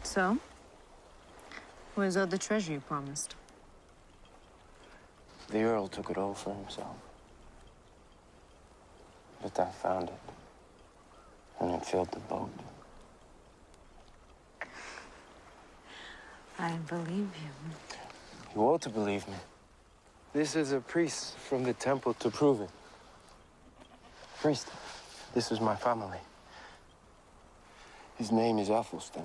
So? Where's all the treasure you promised? The Earl took it all for himself. But I found it. And it filled the boat. I believe you. You ought to believe me. This is a priest from the temple to prove it. Priest, this is my family. His name is Athelstan.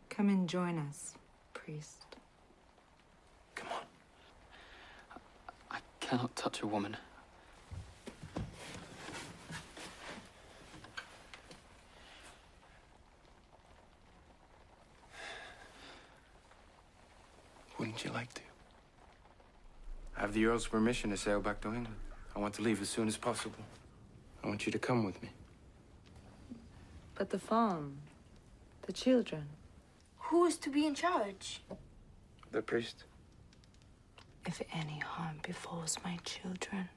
Come and join us, priest. Come on. I cannot touch a woman. Wouldn't you like to? I have the Earl's permission to sail back to England. I want to leave as soon as possible. I want you to come with me. But the farm, the children. Who is to be in charge? The priest. If any harm befalls my children,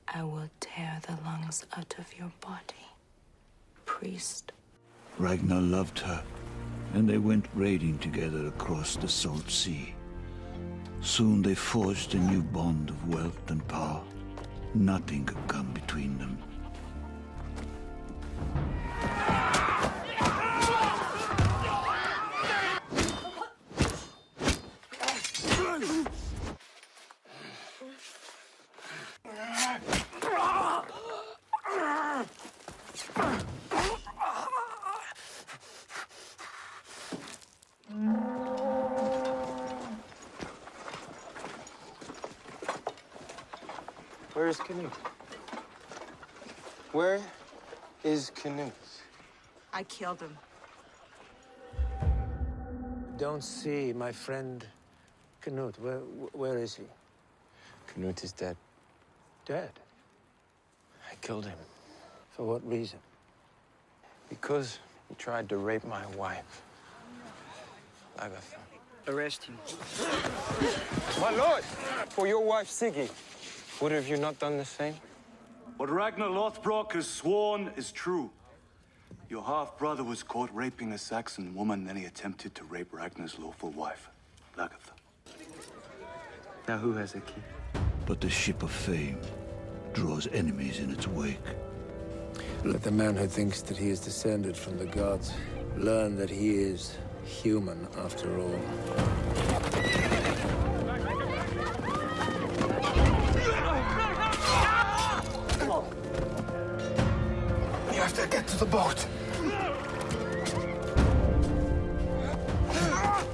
I will tear the lungs out of your body, priest. Ragnar loved her, and they went raiding together across the salt sea. Soon they forged a new bond of wealth and power. Nothing could come between them. Where is Canute? Where is Canute? I killed him. Don't see my friend Canute. Where is he? Canute is dead. Dead? I killed him. For what reason? Because he tried to rape my wife, Agatha. Arrest him. My lord! For your wife, Siggy. Would have you not done the same? What Ragnar Lothbrok has sworn is true. Your half-brother was caught raping a Saxon woman, then he attempted to rape Ragnar's lawful wife, Agatha. Now who has a key? But the ship of fame draws enemies in its wake. Let the man who thinks that he is descended from the gods learn that he is human after all. You have to get to the boat.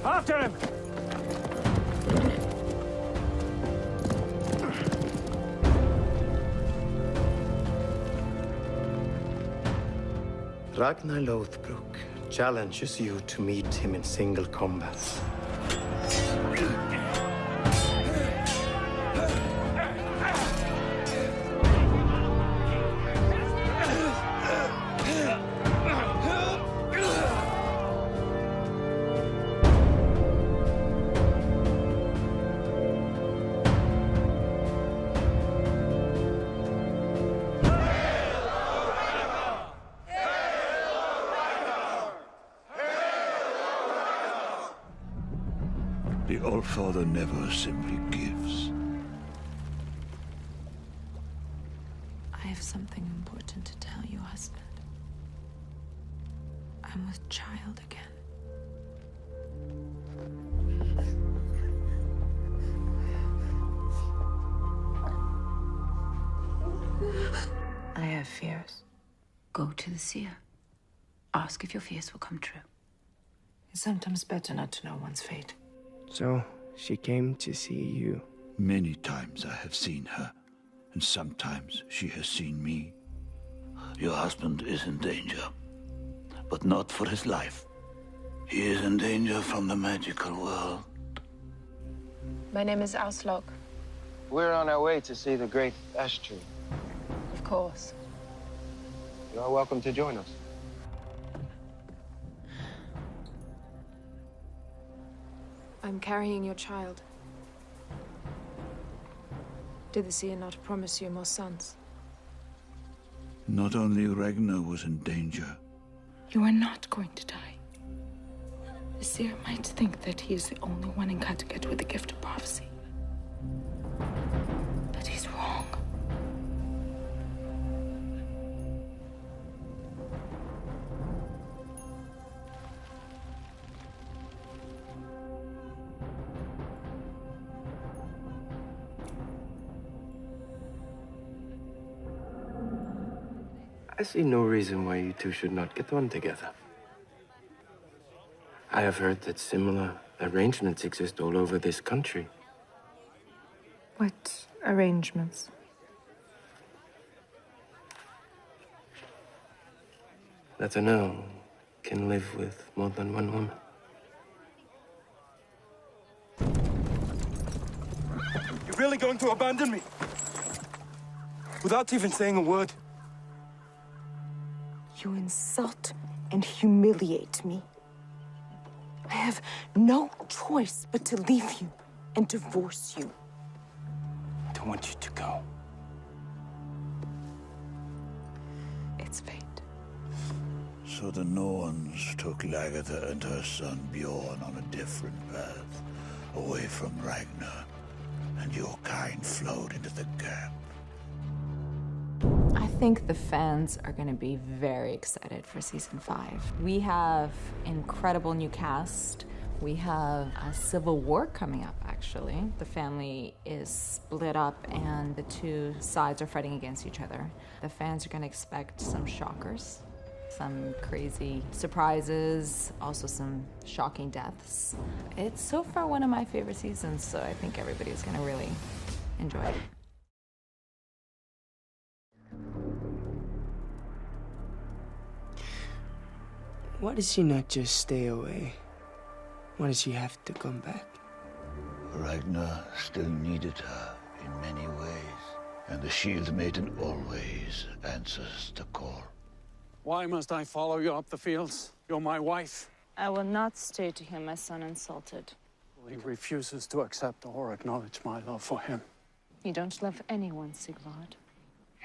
After him! Ragnar Lothbrok challenges you to meet him in single combat. The Allfather never simply gives. I have something important to tell you, husband. I'm with child again. I have fears. Go to the seer. Ask if your fears will come true. It's sometimes better not to know one's fate. So, she came to see you. Many times I have seen her, and sometimes she has seen me. Your husband is in danger, but not for his life. He is in danger from the magical world. My name is Auslog. We're on our way to see the great ash tree. Of course. You are welcome to join us. I'm carrying your child. Did the seer not promise you more sons? Not only Ragnar was in danger, You are not going to die. The seer might think that he is the only one in Kattegat with the gift of prophecy. But he's wrong. I see no reason why you two should not get on together. I have heard that similar arrangements exist all over this country. What arrangements? That an earl can live with more than one woman. You're really going to abandon me? Without even saying a word? You insult and humiliate me. I have no choice but to leave you and divorce you. I don't want you to go. It's fate. so the Norns took Lagertha and her son Bjorn on a different path, away from Ragnar, and your kind flowed into the gap. I think the fans are going to be very excited for season 5. We have incredible new cast. We have a civil war coming up, actually. The family is split up and the two sides are fighting against each other. The fans are going to expect some shockers, some crazy surprises, also some shocking deaths. It's so far one of my favorite seasons, so I think everybody's going to really enjoy it. Why does she not just stay away? Why does she have to come back? Ragnar still needed her in many ways, and the Shield Maiden always answers the call. Why must I follow you up the fields? You're my wife. I will not stay to hear my son insulted. He refuses to accept or acknowledge my love for him. You don't love anyone, Sigvard.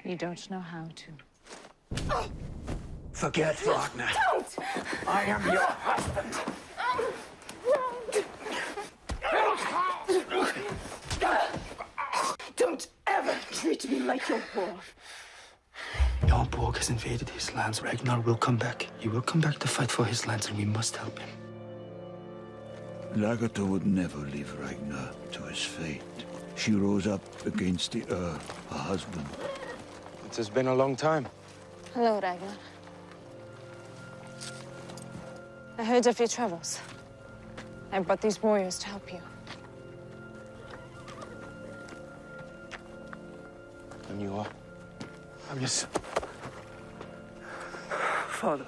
You don't know how to. Forget Ragnar. Don't! I am your husband. Don't ever treat me like your boy. Bjorn has invaded his lands. Ragnar will come back. He will come back to fight for his lands, and we must help him. Lagertha would never leave Ragnar to his fate. She rose up against the Earl, her husband. It has been a long time. Hello, Ragnar. I heard of your troubles. I brought these warriors to help you. And you are? I'm your son. Father.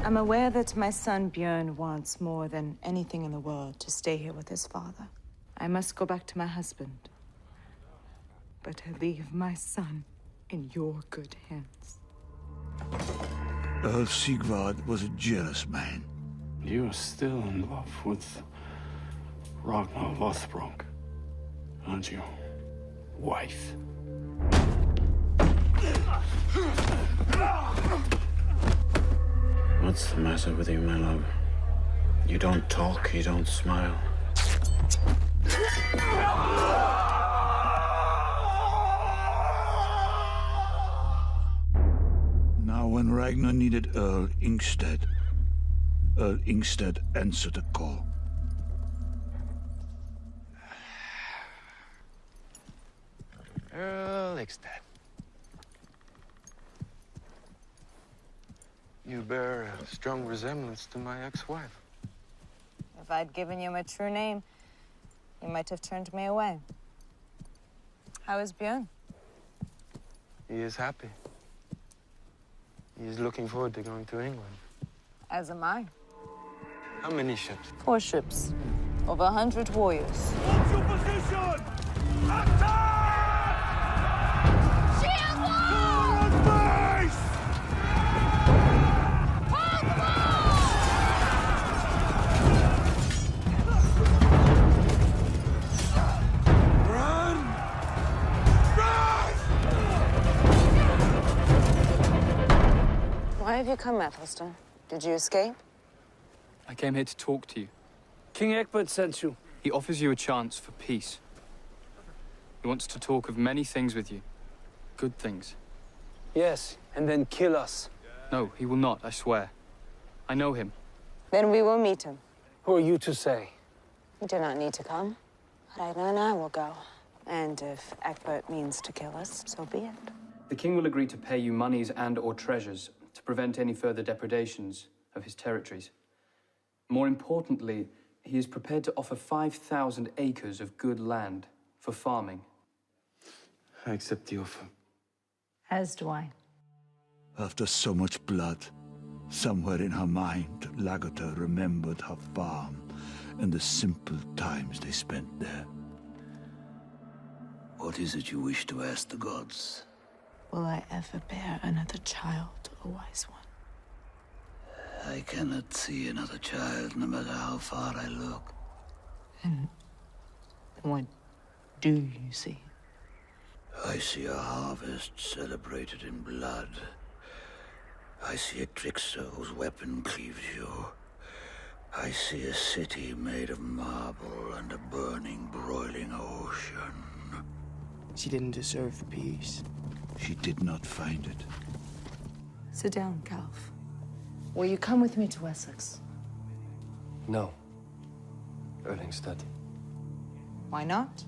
I'm aware that my son Bjorn wants more than anything in the world to stay here with his father. I must go back to my husband. But I leave my son in your good hands. Earl Sigvard was a jealous man. You are still in love with Ragnar Lothbrok, aren't you, wife? What's the matter with you, my love? You don't talk, you don't smile. Now when Ragnar needed Earl Ingstead answered the call. Earl Ingstead. You bear a strong resemblance to my ex-wife. If I'd given you my true name, you might have turned me away. How is Bjorn? He is happy. He's looking forward to going to England. As am I. How many ships? 4 ships. Over 100 warriors. What's your position? Attack! Shield wall! Base! Run! Run! Why have you come, Athelstan? Did you escape? I came here to talk to you. King Egbert sent you. He offers you a chance for peace. He wants to talk of many things with you. Good things. Yes, and then kill us. No, he will not, I swear. I know him. Then we will meet him. Who are you to say? You do not need to come. Ragnar and I will go. And if Egbert means to kill us, so be it. The king will agree to pay you monies and/or treasures to prevent any further depredations of his territories. More importantly, he is prepared to offer 5,000 acres of good land for farming. I accept the offer. As do I. After so much blood, somewhere in her mind, Lagata remembered her farm and the simple times they spent there. What is it you wish to ask the gods? Will I ever bear another child, a wise one? I cannot see another child, no matter how far I look. And what do you see? I see a harvest celebrated in blood. I see a trickster whose weapon cleaves you. I see a city made of marble and a burning, broiling ocean. She didn't deserve peace. She did not find it. Sit down, Calf. Will you come with me to Wessex? No. Erlingstad. Why not?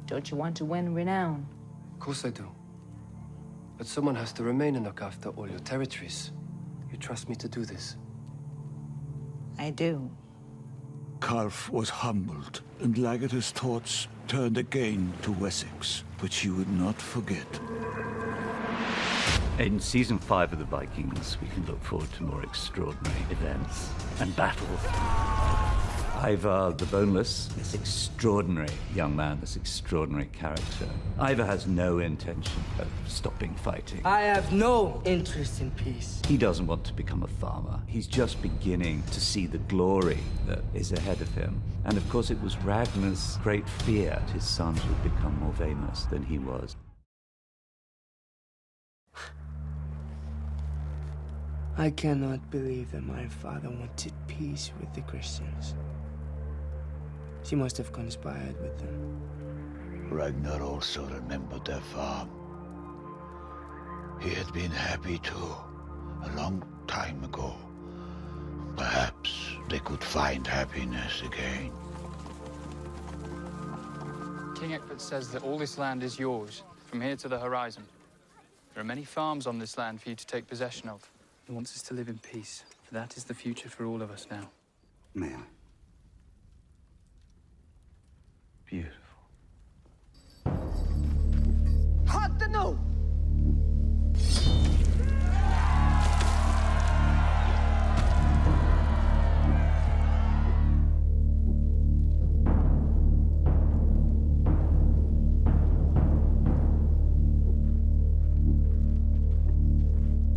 Don't you want to win renown? Of course I do. But someone has to remain and look after all your territories. You trust me to do this? I do. Calf was humbled, and Lagata's thoughts turned again to Wessex, but she would not forget. In season 5 of the Vikings, we can look forward to more extraordinary events and battles. Ivar the Boneless, this extraordinary young man, this extraordinary character. Ivar has no intention of stopping fighting. I have no interest in peace. He doesn't want to become a farmer. He's just beginning to see the glory that is ahead of him. And of course, it was Ragnar's great fear that his sons would become more famous than he was. I cannot believe that my father wanted peace with the Christians. She must have conspired with them. Ragnar also remembered their farm. He had been happy too, a long time ago. Perhaps they could find happiness again. King Egbert says that all this land is yours, from here to the horizon. There are many farms on this land for you to take possession of. He wants us to live in peace. That is the future for all of us now. May I? Beautiful. Hot the no!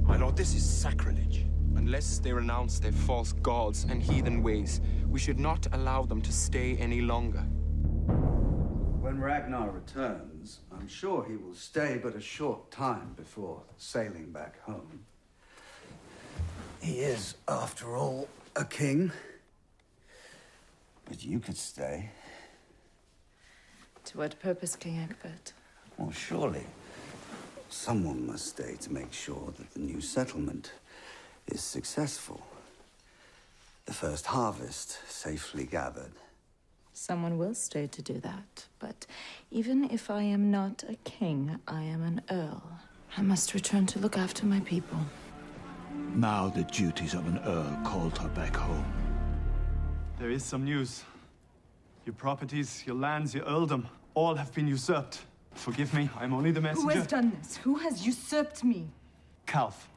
My lord, this is sacrilege. Unless they renounce their false gods and heathen ways, we should not allow them to stay any longer. When Ragnar returns, I'm sure he will stay but a short time before sailing back home. He is, after all, a king. But you could stay. To what purpose, King Egbert? Well, surely someone must stay to make sure that the new settlement is successful. The first harvest safely gathered. Someone will stay to do that, but even if I am not a king, I am an earl. I must return to look after my people. Now the duties of an earl called her back home. There is some news. Your properties, your lands, your earldom, all have been usurped. Forgive me, I'm only the messenger. Who has done this? Who has usurped me? Calf.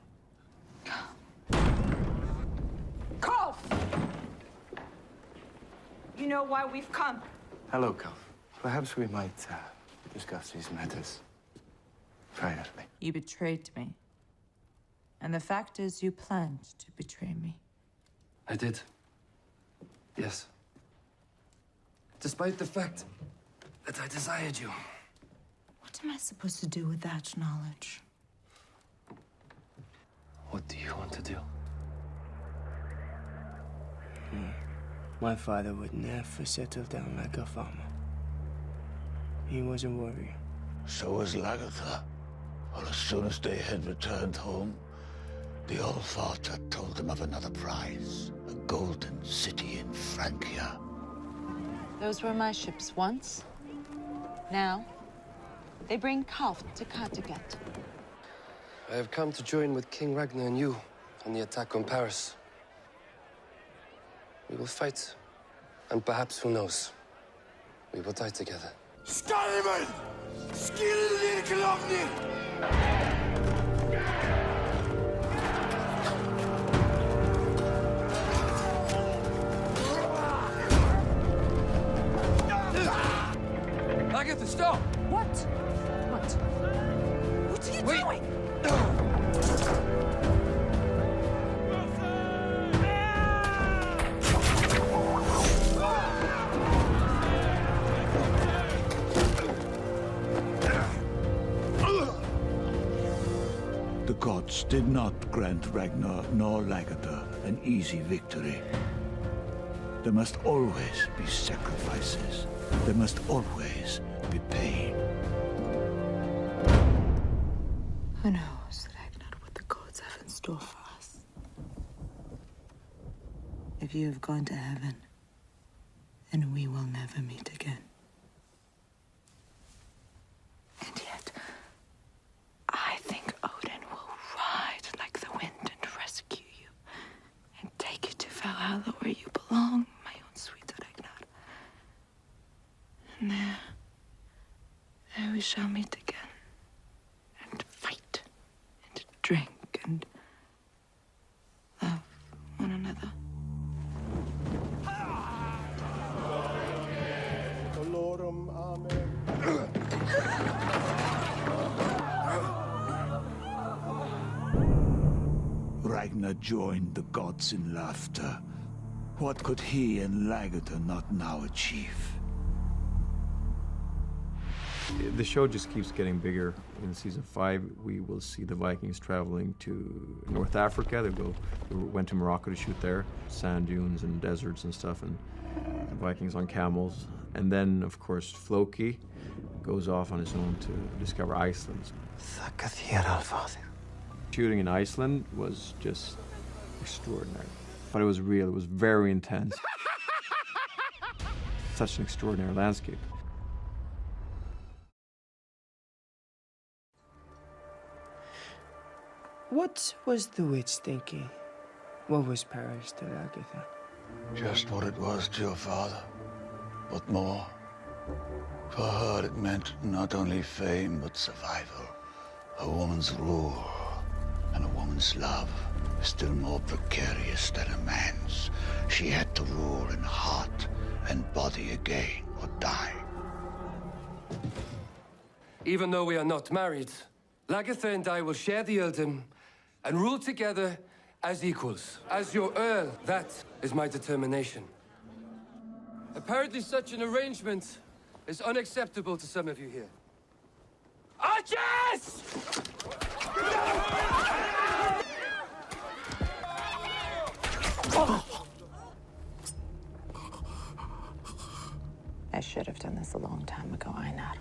You know why we've come. Hello, Calf. Perhaps we might discuss these matters privately. You betrayed me. And the fact is, you planned to betray me. I did. Yes. Despite the fact that I desired you. What am I supposed to do with that knowledge? What do you want to do? My father would never settle down like a farmer. He was a warrior. So was Lagatha. Well, as soon as they had returned home, the Allfather told them of another prize, a golden city in Francia. Those were my ships once. Now, they bring Kalf to Kattegat. I have come to join with King Ragnar and you on the attack on Paris. We will fight, and perhaps, who knows, we will die together. Skalmen! Skillerklovni! Agatha, stop! What? What? What are you doing? The gods did not grant Ragnar nor Lagatha an easy victory. There must always be sacrifices. There must always be pain. Who knows, Ragnar, what the gods have in store for us? If you have gone to heaven, then we will never meet again. And yet, I think Odin will ride like the wind and rescue you and take you to Valhalla where you belong, my own sweet Ragnar. And there we shall meet again. And fight. And drink. And love one another. Ragnar joined the gods in laughter. What could he and Lagatha not now achieve? The show just keeps getting bigger. In season 5, we will see the Vikings traveling to North Africa. They went to Morocco to shoot there, sand dunes and deserts and stuff, and the Vikings on camels. And then, of course, Floki goes off on his own to discover Iceland. Shooting in Iceland was just extraordinary. But it was real, it was very intense. Such an extraordinary landscape. What was the witch thinking? What was Paris to Lagatha? Just what it was to your father, but more. For her, it meant not only fame, but survival. A woman's rule and a woman's love is still more precarious than a man's. She had to rule in heart and body again, or die. Even though we are not married, Lagatha and I will share the earldom and rule together as equals. As your earl, that is my determination. Apparently such an arrangement is unacceptable to some of you here. Archers! I should have done this a long time ago, Einar.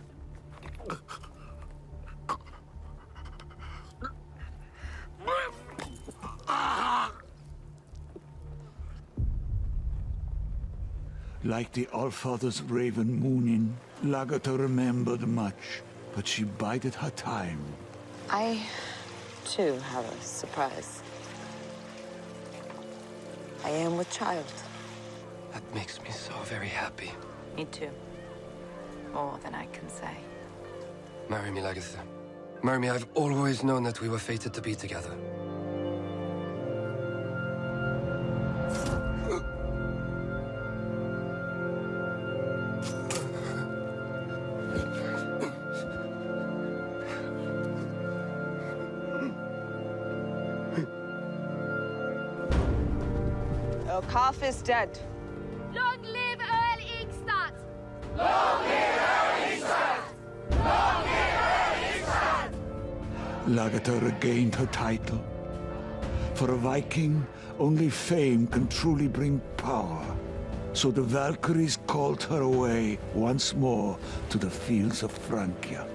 Like the Allfather's raven mooning, Lagatha remembered much, but she bided her time. I, too, have a surprise. I am with child. That makes me so very happy. Me too. More than I can say. Marry me, Lagatha. Marry me. I've always known that we were fated to be together. Your calf is dead. Long live Earl Ingstad! Long live Earl Ingstad! Long live Earl Ingstad! Lagertha regained her title. For a Viking, only fame can truly bring power. So the Valkyries called her away once more to the fields of Francia.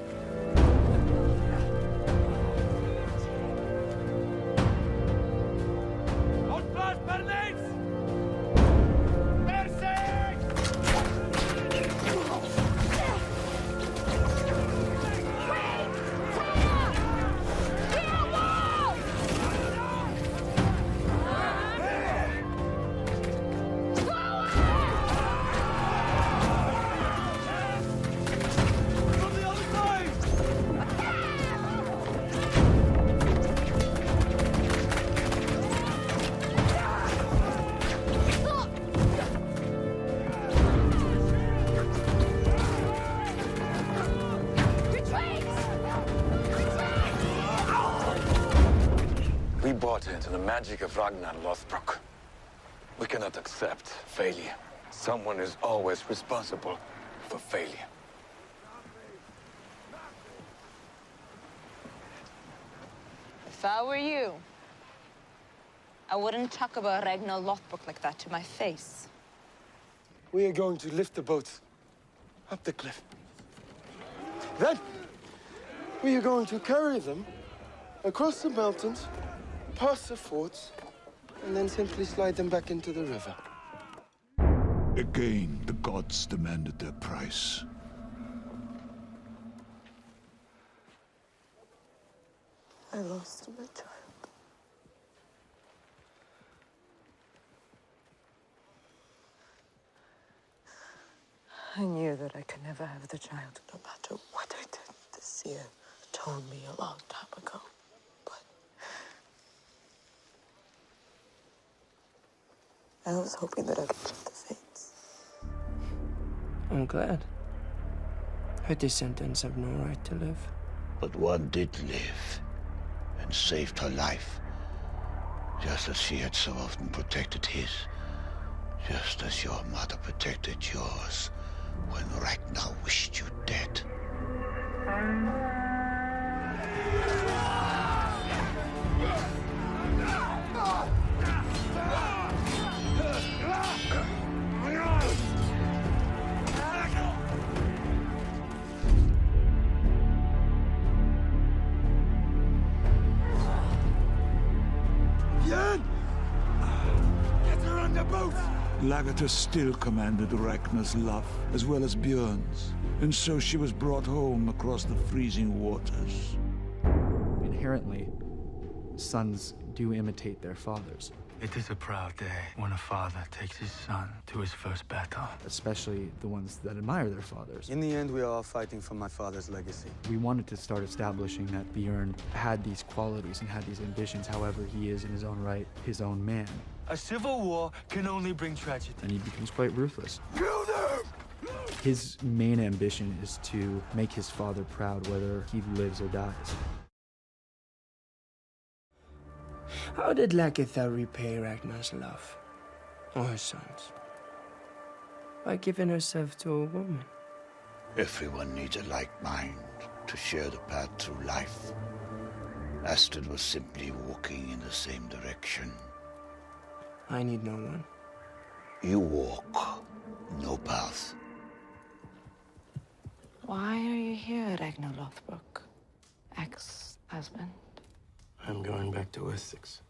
We bought into the magic of Ragnar Lothbrok. We cannot accept failure. Someone is always responsible for failure. If I were you, I wouldn't talk about Ragnar Lothbrok like that to my face. We are going to lift the boats up the cliff. Then, we are going to carry them across the mountains, past the forts, and then simply slide them back into the river. Again, the gods demanded their price. I lost my child. I knew that I could never have the child, no matter what I did. The seer told me a long time ago. But I was hoping that I would check the fates. I'm glad. Her descendants have no right to live. But one did live and saved her life, just as she had so often protected his, just as your mother protected yours when Ragnar wished you dead. Get her on the boat! Lagertha still commanded Ragnar's love, as well as Björn's, and so she was brought home across the freezing waters. Inherently, sons do imitate their fathers. It is a proud day when a father takes his son to his first battle. Especially the ones that admire their fathers. In the end, we are all fighting for my father's legacy. We wanted to start establishing that Björn had these qualities and had these ambitions. However, he is in his own right, his own man. A civil war can only bring tragedy. And he becomes quite ruthless. Kill them! His main ambition is to make his father proud, whether he lives or dies. How did Lagertha repay Ragnar's love? Or her sons? By giving herself to a woman. Everyone needs a like mind to share the path through life. Astrid was simply walking in the same direction. I need no one. You walk, no path. Why are you here, Ragnar Lothbrok? Ex-husband? I'm going back to Wessex.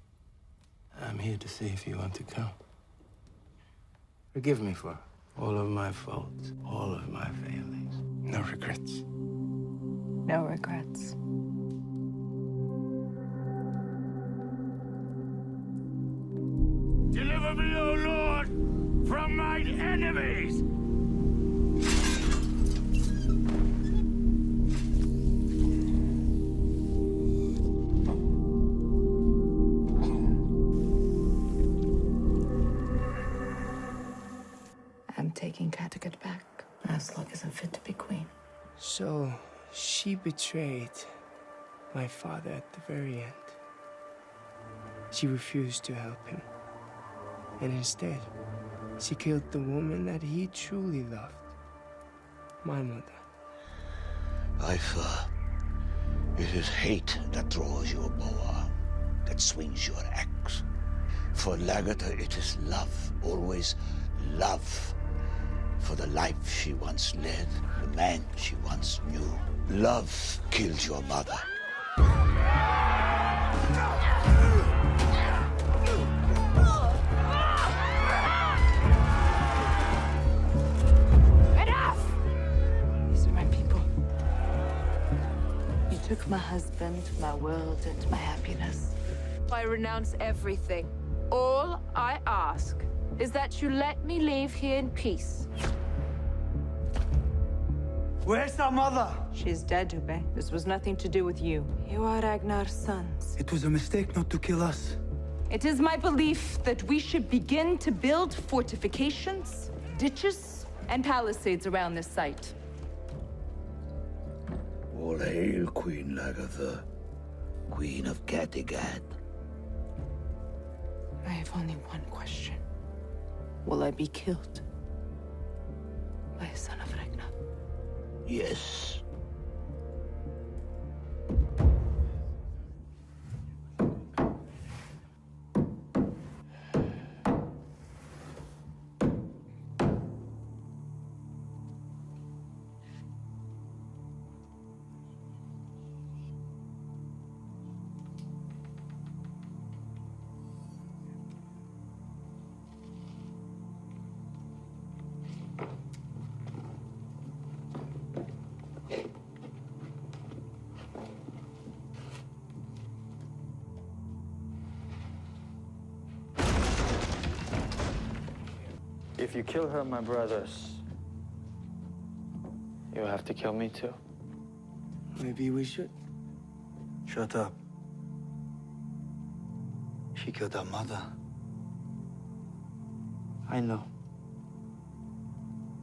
I'm here to see if you want to come. Forgive me for all of my faults, all of my failings. No regrets. No regrets. Deliver me, O Lord, from mine enemies! I'm taking Kattegat back. Aslog isn't fit to be queen. So, she betrayed my father at the very end. She refused to help him. And instead, she killed the woman that he truly loved. My mother. Ifa, it is hate that draws your bow, that swings your axe. For Lagatha, it is love, always love. For the life she once led, the man she once knew. Love killed your mother. Enough! These are my people. You took my husband, my world, and my happiness. I renounce everything. All I ask is that you let me leave here in peace. Where's our mother? She's dead, Ube. This was nothing to do with you. You are Ragnar's sons. It was a mistake not to kill us. It is my belief that we should begin to build fortifications, ditches, and palisades around this site. All hail, Queen Lagatha, Queen of Kattegat. I have only one question. Will I be killed by a son of Ragnar? Yes. If you kill her, my brothers, you have to kill me too. Maybe we should. Shut up. She killed our mother. I know.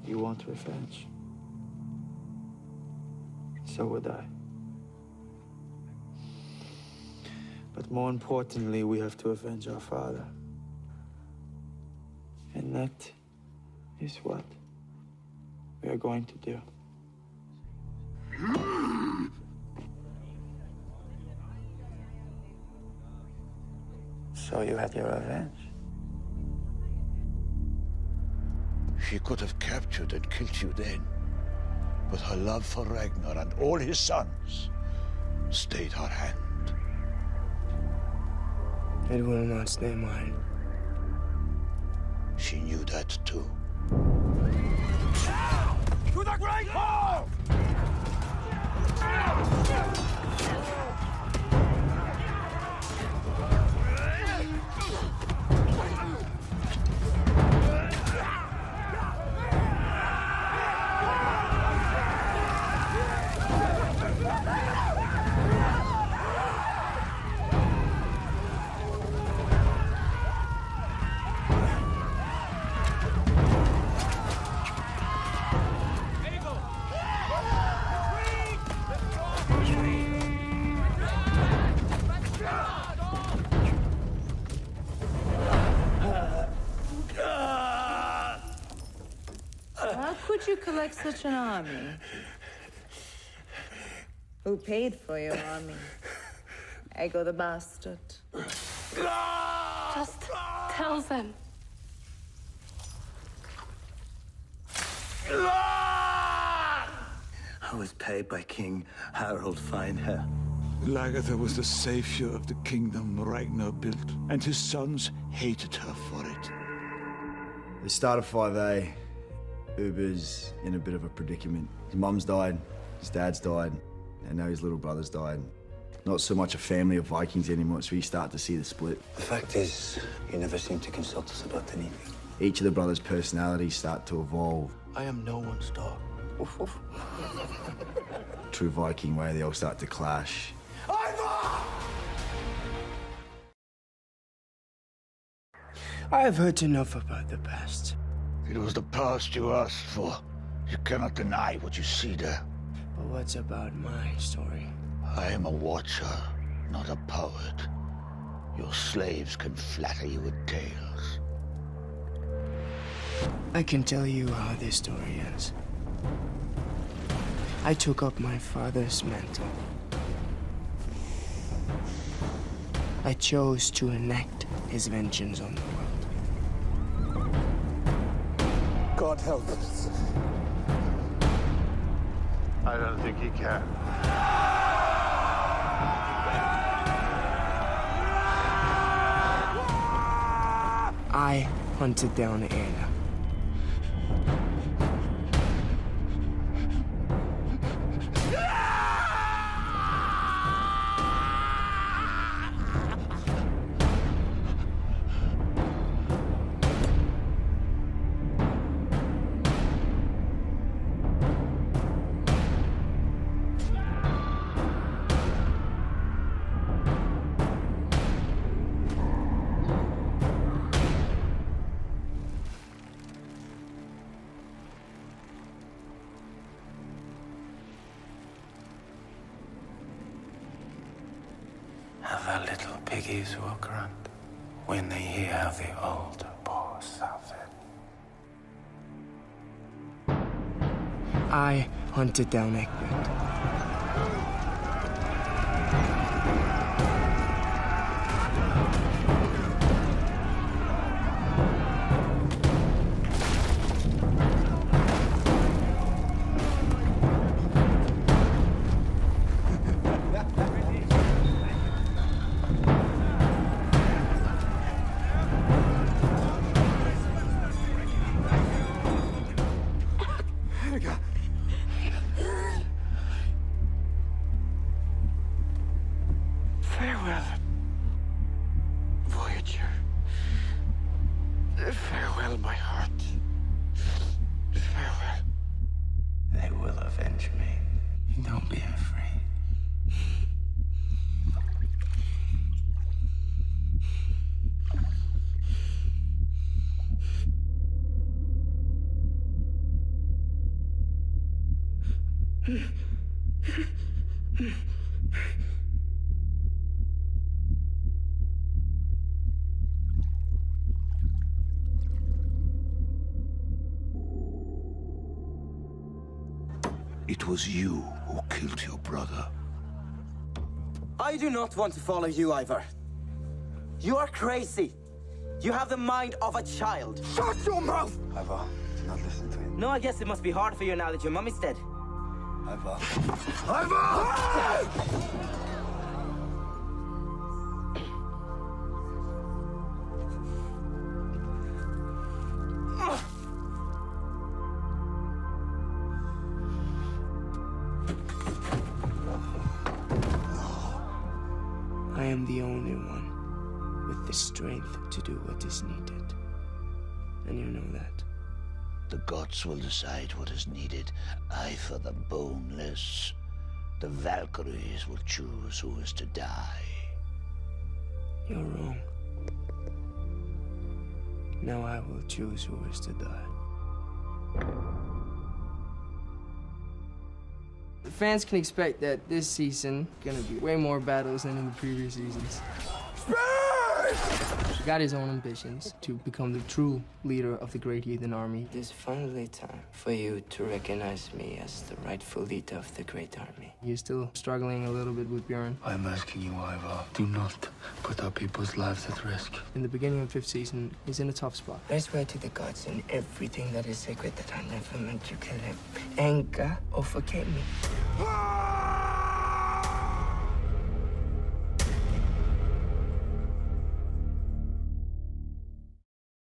You want revenge. So would I. But more importantly, we have to avenge our father. And that is what we are going to do. So you had your revenge? She could have captured and killed you then, but her love for Ragnar and all his sons stayed her hand. It will not stay mine. She knew that too. To the Great Hall! How could you collect such an army? Who paid for your army? Ego the bastard. Just tell them. I was paid by King Harold Finehair. Lagatha was the savior of the kingdom Ragnar built, and his sons hated her for it. The start of 5A, Uber's in a bit of a predicament. His mum's died, his dad's died, and now his little brother's died. Not so much a family of Vikings anymore, so you start to see the split. The fact is, you never seem to consult us about anything. Each of the brothers' personalities start to evolve. I am no one's dog. True Viking way, they all start to clash. I have heard enough about the past. It was the past you asked for. You cannot deny what you see there. But what's about my story? I am a watcher, not a poet. Your slaves can flatter you with tales. I can tell you how this story ends. I took up my father's mantle. I chose to enact his vengeance on the world. God help us. I don't think he can. I hunted down Anna. Have the little piggies walk around when they hear the old boar suffer. I hunted down Egbert. Farewell, Voyager. Farewell, my heart. Farewell. They will avenge me. Don't be afraid. It was you who killed your brother. I do not want to follow you, Ivor. You are crazy. You have the mind of a child. Shut your mouth! Ivor, do not listen to him. No, I guess it must be hard for you now that your mummy's dead. Ivor. Ivor! I am the only one with the strength to do what is needed. And you know that. The gods will decide what is needed. I for the boneless. The Valkyries will choose who is to die. You're wrong. Now I will choose who is to die. Fans can expect that this season gonna be way more battles than in the previous seasons. He got his own ambitions to become the true leader of the Great Heathen Army. It is finally time for you to recognize me as the rightful leader of the Great Army. He's still struggling a little bit with Bjorn. I'm asking you, Ivor, do not put our people's lives at risk. In the beginning of 5th season, he's in a tough spot. I swear to the gods and everything that is sacred that I never meant to kill him. Anka or forget me.